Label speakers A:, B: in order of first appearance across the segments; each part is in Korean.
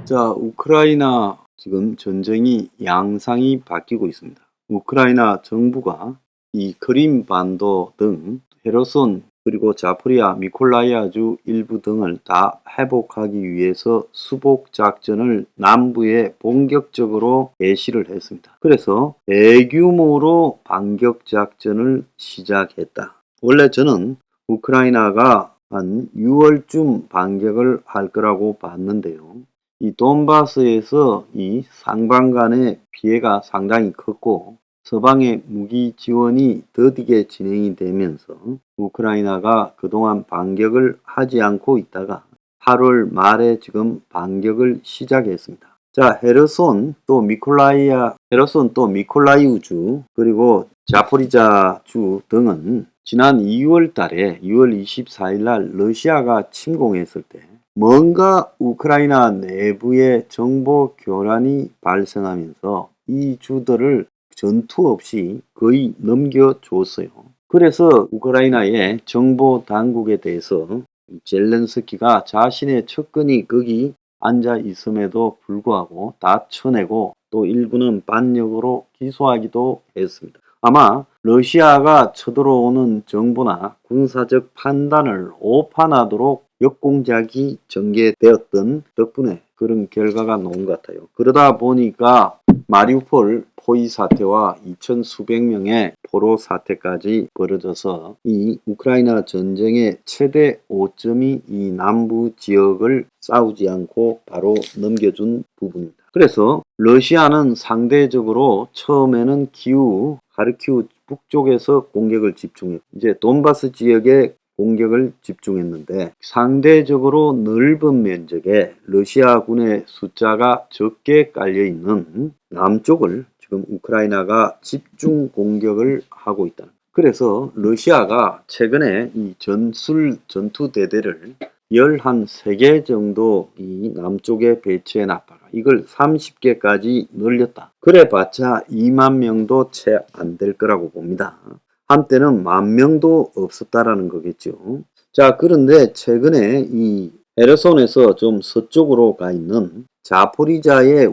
A: 자, 우크라이나 지금 전쟁이 양상이 바뀌고 있습니다. 우크라이나 정부가 이 크림반도 등 헤르손 그리고 자포리아, 미콜라이아주 일부 등을 다 회복하기 위해서 수복 작전을 남부에 본격적으로 개시를 했습니다. 그래서 대규모로 반격 작전을 시작했다. 원래 저는 우크라이나가 한 6월쯤 반격을 할 거라고 봤는데요. 이 돈바스에서 이 상방 간의 피해가 상당히 컸고 서방의 무기 지원이 더디게 진행이 되면서 우크라이나가 그동안 반격을 하지 않고 있다가 8월 말에 지금 반격을 시작했습니다. 자, 헤르손 또 미콜라이우주 그리고 자포리자주 등은 지난 2월 달에 6월 24일 날 러시아가 침공했을 때 뭔가 우크라이나 내부에 정보 교란이 발생하면서 이 주들을 전투 없이 거의 넘겨줬어요. 그래서 우크라이나의 정보 당국에 대해서 젤렌스키가 자신의 측근이 거기 앉아 있음에도 불구하고 다 쳐내고 또 일부는 반역으로 기소하기도 했습니다. 아마 러시아가 쳐들어오는 정보나 군사적 판단을 오판하도록 역공작이 전개되었던 덕분에 그런 결과가 나온 것 같아요. 그러다 보니까 마리우폴 포위 사태와 2천 수백 명의 포로 사태까지 벌어져서 이 우크라이나 전쟁의 최대 오점이 이 남부 지역을 싸우지 않고 바로 넘겨준 부분입니다. 그래서 러시아는 상대적으로 처음에는 하르키우 북쪽에서 공격을 집중했고 이제 돈바스 지역에 공격을 집중했는데 상대적으로 넓은 면적에 러시아군의 숫자가 적게 깔려있는 남쪽을 지금 우크라이나가 집중 공격을 하고 있다. 그래서 러시아가 최근에 이 전투대대를 13개 정도 이 남쪽에 배치해 놨다가 이걸 30개까지 늘렸다. 그래봤자 2만 명도 채 안 될 거라고 봅니다. 한때는 10,000명도 없었다라는 거겠죠. 자, 그런데 최근에 이 헤르손에서 좀 서쪽으로 가 있는 자포리자의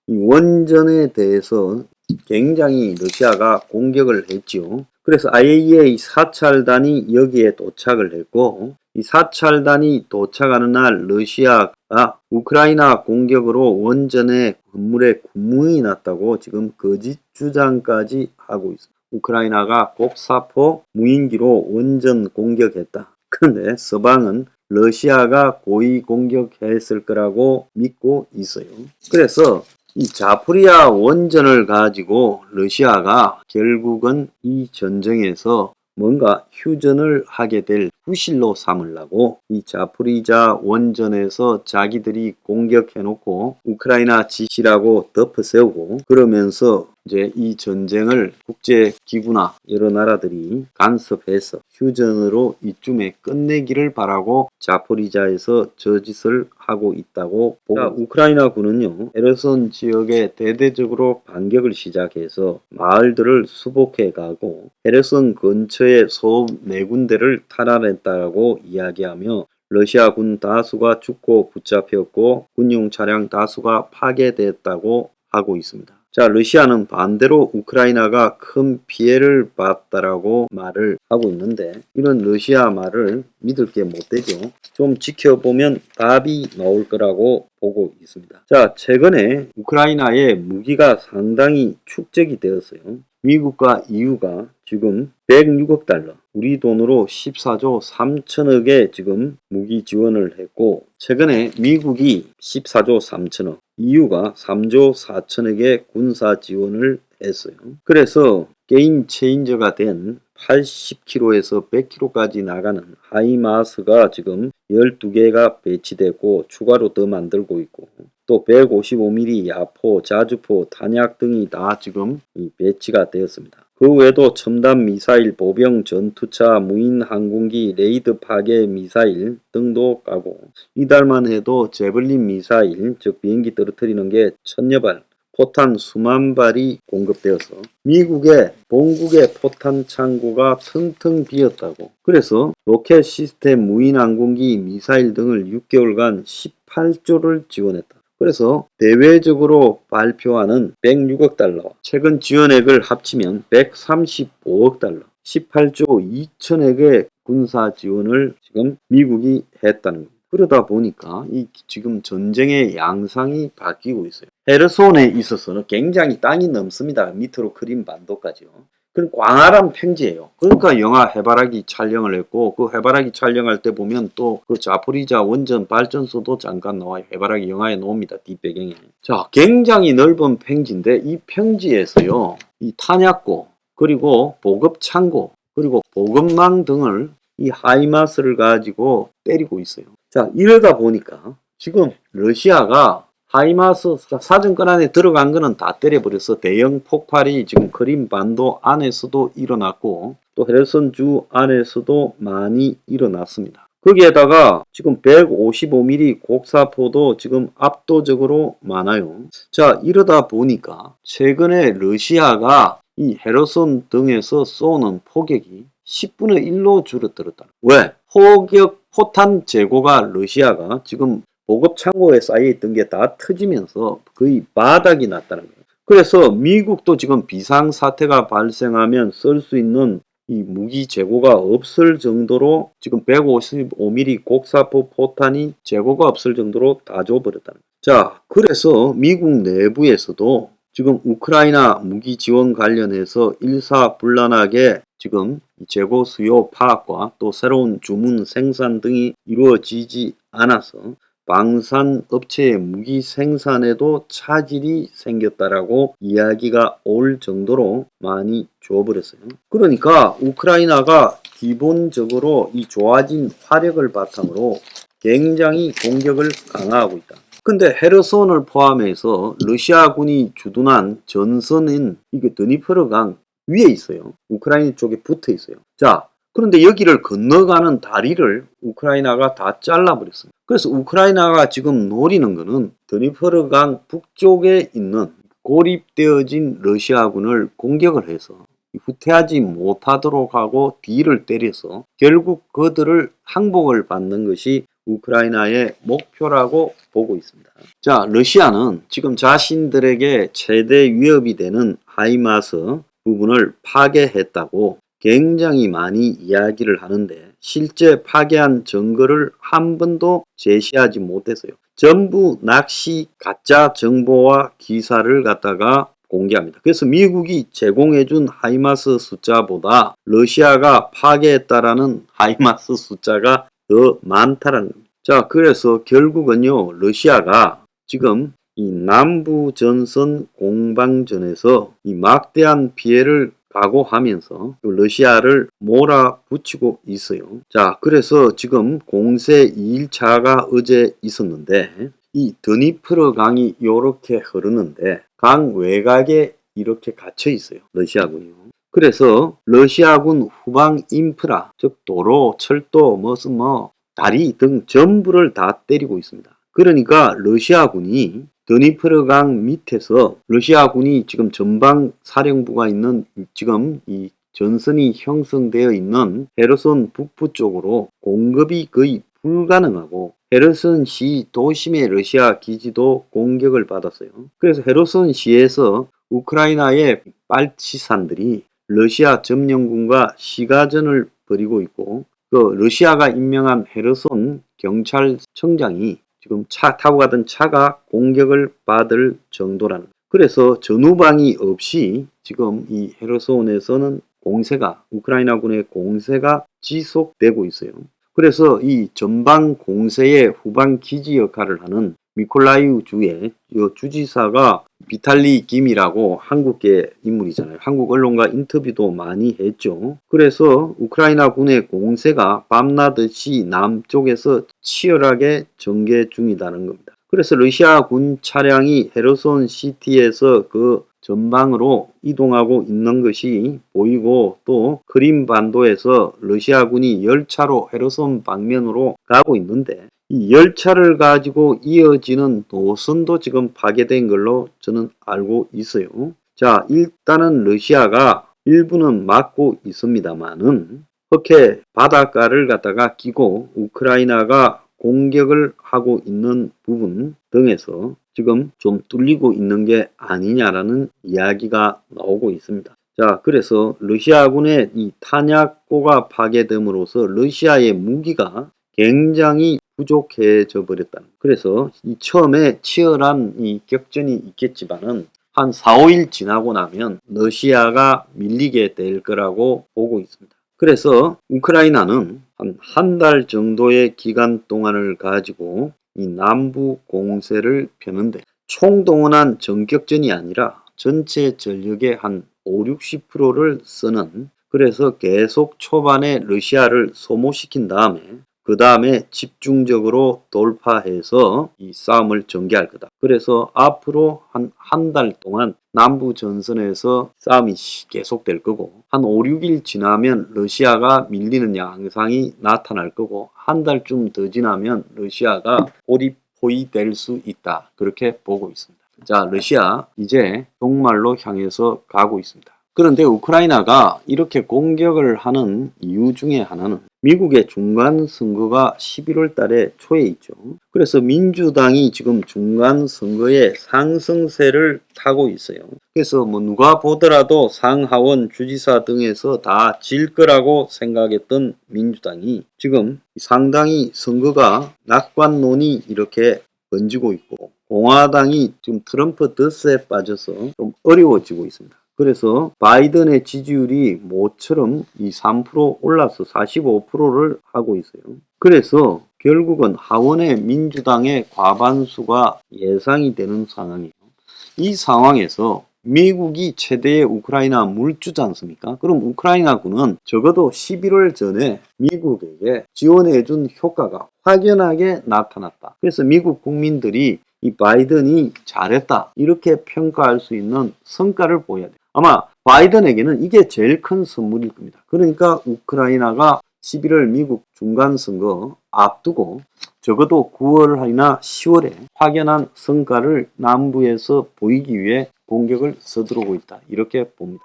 A: 이 원전에 대해서 굉장히 러시아가 공격을 했죠. 그래서 IAEA 사찰단이 여기에 도착을 했고 이 사찰단이 도착하는 날 러시아가 우크라이나 공격으로 원전의 건물에 구멍이 났다고 지금 거짓 주장까지 하고 있습니다. 우크라이나가 곡사포 무인기로 원전 공격했다. 그런데 서방은 러시아가 고의 공격했을 거라고 믿고 있어요. 그래서 이 자포리아 원전을 가지고 러시아가 결국은 이 전쟁에서 뭔가 휴전을 하게 될 구실로 삼으려고 이 자포리자 원전에서 자기들이 공격해놓고 우크라이나 지시라고 덮어세우고 그러면서 이제 이 전쟁을 국제기구나 여러 나라들이 간섭해서 휴전으로 이쯤에 끝내기를 바라고 자포리자에서 저짓을 하고 있다고 보고 우크라이나군은요 헤르손 지역에 대대적으로 반격을 시작해서 마을들을 수복해 가고 헤르손 근처의 소음 4군데를 탈환했다고 이야기하며 러시아군 다수가 죽고 붙잡혔고 군용 차량 다수가 파괴됐다고 하고 있습니다. 자, 러시아는 반대로 우크라이나가 큰 피해를 봤다라고 말을 하고 있는데 이런 러시아 말을 믿을 게 못 되죠. 좀 지켜보면 답이 나올 거라고 보고 있습니다. 자, 최근에 우크라이나의 무기가 상당히 축적이 되었어요. 미국과 EU가 지금 106억 달러, 우리 돈으로 14조 3천억의 지금 무기 지원을 했고 최근에 미국이 14조 3천억, EU가 3조 4천억의 군사 지원을 했어요. 그래서 게임 체인저가 된 80km에서 100km까지 나가는 하이마스가 지금 12개가 배치되고 추가로 더 만들고 있고 또 155mm 야포, 자주포, 탄약 등이 다 지금 배치가 되었습니다. 그 외에도 첨단 미사일, 보병, 전투차, 무인 항공기, 레이더 파괴 미사일 등도 까고 이달만 해도 제블린 미사일, 즉 비행기 떨어뜨리는 게 1000여 발, 포탄 수만 발이 공급되어서 미국의 본국의 포탄 창고가 텅텅 비었다고. 그래서 로켓 시스템, 무인 항공기, 미사일 등을 6개월간 18조를 지원했다. 그래서 대외적으로 발표하는 106억 달러, 최근 지원액을 합치면 135억 달러, 18조 2천억의 군사 지원을 지금 미국이 했다는 겁니다. 그러다 보니까 이 지금 전쟁의 양상이 바뀌고 있어요. 헤르손에 있어서는 굉장히 땅이 넘습니다. 밑으로 크림 반도까지요. 그럼 광활한 평지예요. 그러니까 영화 해바라기 촬영을 했고, 그 해바라기 촬영할 때 보면 또 그 자포리자 원전 발전소도 잠깐 나와요. 해바라기 영화에 나옵니다. 뒷배경에. 자, 굉장히 넓은 평지인데 이 평지에서요, 이 탄약고, 그리고 보급 창고, 그리고 보급망 등을 이 하이마스를 가지고 때리고 있어요. 자, 이러다 보니까 지금 러시아가 하이마스 사정권 안에 들어간 거는 다 때려버려서 대형 폭발이 지금 크림 반도 안에서도 일어났고 또 헤르손 주 안에서도 많이 일어났습니다. 거기에다가 지금 155mm 곡사포도 지금 압도적으로 많아요. 자, 이러다 보니까 최근에 러시아가 이 헤르손 등에서 쏘는 포격이 10분의 1로 줄어들었다. 왜? 포격 포탄 재고가 러시아가 지금 보급 창고에 쌓여있던 게 다 터지면서 거의 바닥이 났다는 거예요. 그래서 미국도 지금 비상사태가 발생하면 쓸 수 있는 이 무기 재고가 없을 정도로 지금 155mm 곡사포 포탄이 재고가 없을 정도로 다 줘버렸다는 거예요. 자, 그래서 미국 내부에서도 지금 우크라이나 무기 지원 관련해서 일사불란하게 지금 재고 수요 파악과 또 새로운 주문 생산 등이 이루어지지 않아서 방산 업체의 무기 생산에도 차질이 생겼다라고 이야기가 올 정도로 많이 줘버렸어요. 그러니까 우크라이나가 기본적으로 이 좋아진 화력을 바탕으로 굉장히 공격을 강화하고 있다. 근데 헤르손을 포함해서 러시아군이 주둔한 전선인 이게 드니프르강 위에 있어요. 우크라이나 쪽에 붙어 있어요. 자, 그런데 여기를 건너가는 다리를 우크라이나가 다 잘라버렸어요. 그래서 우크라이나가 지금 노리는 거는 드니프르강 북쪽에 있는 고립되어진 러시아군을 공격을 해서 후퇴하지 못하도록 하고 뒤를 때려서 결국 그들을 항복을 받는 것이 우크라이나의 목표라고 보고 있습니다. 자, 러시아는 지금 자신들에게 최대 위협이 되는 하이마스 부분을 파괴했다고 굉장히 많이 이야기를 하는데 실제 파괴한 증거를 한 번도 제시하지 못했어요. 전부 낚시 가짜 정보와 기사를 갖다가 공개합니다. 그래서 미국이 제공해준 하이마스 숫자보다 러시아가 파괴했다라는 하이마스 숫자가 더 많다라는 겁니다. 자, 그래서 결국은요, 러시아가 지금 이 남부 전선 공방전에서 이 막대한 피해를 각오하면서 러시아를 몰아붙이고 있어요. 자, 그래서 지금 공세 2일차가 어제 있었는데 이 드니프르 강이 이렇게 흐르는데 강 외곽에 이렇게 갇혀 있어요. 러시아군이요. 그래서 러시아군 후방 인프라, 즉 도로, 철도, 무슨 다리 등 전부를 다 때리고 있습니다. 그러니까 러시아군이 드니프르강 밑에서 러시아군이 지금 전방 사령부가 있는 지금 이 전선이 형성되어 있는 헤르손 북부 쪽으로 공급이 거의 불가능하고 헤르손시 도심의 러시아 기지도 공격을 받았어요. 그래서 헤르손시에서 우크라이나의 빨치산들이 러시아 점령군과 시가전을 벌이고 있고 그 러시아가 임명한 헤르손 경찰청장이 지금 차 타고 가던 차가 공격을 받을 정도라는 거예요. 그래서 전후방이 없이 지금 이 헤르손에서는 공세가 우크라이나군의 공세가 지속되고 있어요. 그래서 이 전방 공세의 후방 기지 역할을 하는 미콜라이우 주의 주지사가 비탈리 김이라고 한국계 인물이잖아요. 한국 언론과 인터뷰도 많이 했죠. 그래서 우크라이나 군의 공세가 밤낮없이 남쪽에서 치열하게 전개 중이라는 겁니다. 그래서 러시아 군 차량이 헤르손 시티에서 그 전방으로 이동하고 있는 것이 보이고 또 크림 반도에서 러시아군이 열차로 헤르손 방면으로 가고 있는데 이 열차를 가지고 이어지는 노선도 지금 파괴된 걸로 저는 알고 있어요. 자, 일단은 러시아가 일부는 막고 있습니다만은 흑해 바닷가를 갖다가 끼고 우크라이나가 공격을 하고 있는 부분 등에서 지금 좀 뚫리고 있는 게 아니냐라는 이야기가 나오고 있습니다. 자, 그래서 러시아군의 이 탄약고가 파괴됨으로써 러시아의 무기가 굉장히 부족해져 버렸다. 그래서 이 처음에 치열한 이 격전이 있겠지만은 한 4, 5일 지나고 나면 러시아가 밀리게 될 거라고 보고 있습니다. 그래서 우크라이나는 한 달 정도의 기간 동안을 가지고 이 남부 공세를 펴는데 총동원한 전격전이 아니라 전체 전력의 한 5, 60%를 쓰는, 그래서 계속 초반에 러시아를 소모시킨 다음에 그 다음에 집중적으로 돌파해서 이 싸움을 전개할 거다. 그래서 앞으로 한 달 동안 남부 전선에서 싸움이 계속될 거고 한 5, 6일 지나면 러시아가 밀리는 양상이 나타날 거고 한 달쯤 더 지나면 러시아가 고립포위될 수 있다. 그렇게 보고 있습니다. 자, 러시아 이제 종말로 향해서 가고 있습니다. 그런데 우크라이나가 이렇게 공격을 하는 이유 중에 하나는 미국의 중간선거가 11월 달에 초에 있죠. 그래서 민주당이 지금 중간선거에 상승세를 타고 있어요. 그래서 뭐 누가 보더라도 상하원 주지사 등에서 다 질 거라고 생각했던 민주당이 지금 상당히 선거가 낙관론이 이렇게 번지고 있고 공화당이 지금 트럼프 덫에 빠져서 좀 어려워지고 있습니다. 그래서 바이든의 지지율이 모처럼 3% 올라서 45%를 하고 있어요. 그래서 결국은 하원의 민주당의 과반수가 예상이 되는 상황이에요. 이 상황에서 미국이 최대의 우크라이나 물주지 않습니까? 그럼 우크라이나군은 적어도 11월 전에 미국에게 지원해준 효과가 확연하게 나타났다. 그래서 미국 국민들이 이 바이든이 잘했다 이렇게 평가할 수 있는 성과를 보여야 돼요. 아마 바이든에게는 이게 제일 큰 선물일 겁니다. 그러니까 우크라이나가 11월 미국 중간선거 앞두고 적어도 9월이나 10월에 확연한 성과를 남부에서 보이기 위해 공격을 서두르고 있다. 이렇게 봅니다.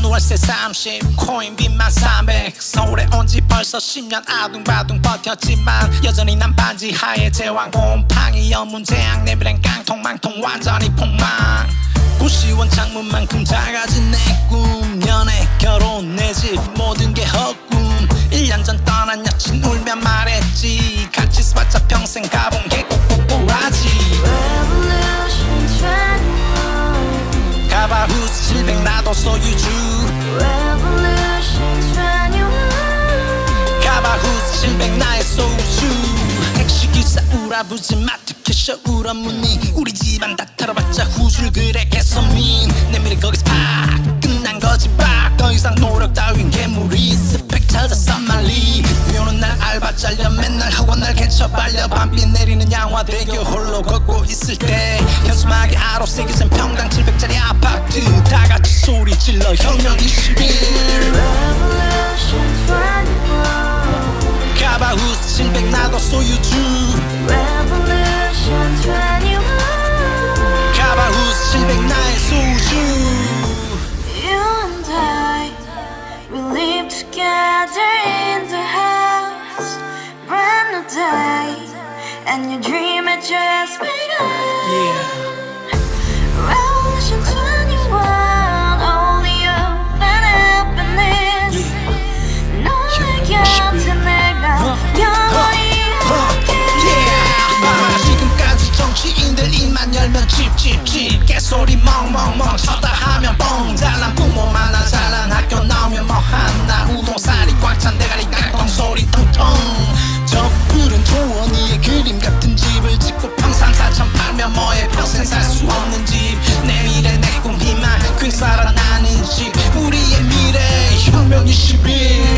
B: 월세 30 코인빚만 300 서울에 온 지 벌써 10년 아둥바둥 버텼지만 여전히 난 반지 하에 제왕 곰팡이 연문제약 내비랭 깡통 망통 완전히 폭망 고시원 창문만큼 작아진 내 꿈 연애 결혼 내 집 모든 게 헛꿈 1년 전 떠난 여친 울며 말했지 같이 스파자 평생 가본 게 꼭꼭꼭라지 가바후스 700 나도 소유주 가바후스 700 나의 소주 택시기사 우라부지 마트 캐셔 울어무니 우리 집안 다 털어봤자 후줄 그래 개선민 내 미래 거기서 팍 끝난 거지 팍 더 이상 노력 따윈 괴물이 스펙 찾아서 말리 비오는 날 알바 잘려 맨날 학원 날 개쳐 발려 밤비 내리는 양화대교 홀로 걷고 있을 때 현수막에 아로 새겨진 평당 700짜리 아파트 다같이 소리 질러 혁명 21 가바후스 700 나도 소유주 가바후스 700 나의 소주
C: You and I, we live together in the house, brand new day, and your dream had just begun. Revolution 21, only hope and happiness. 너의 곁에 내가 영원히 함께.
B: 지금까지 정치인들 입만 열면 나는 찝찝찝 깨소리 멍멍멍 쳤다 하면 뻥 잘난 부모 만나 잘난 학교 나오면 뭐 하나 우동살이 꽉 찬 대가리 깡통 소리 텅텅 저 푸른 조원이의 그림 같은 집을 짓고 평상사천 팔면 뭐해 평생 살 수 없는 집 내 미래 내 꿈 희망 그 살아나는 집 우리의 미래 혁명 21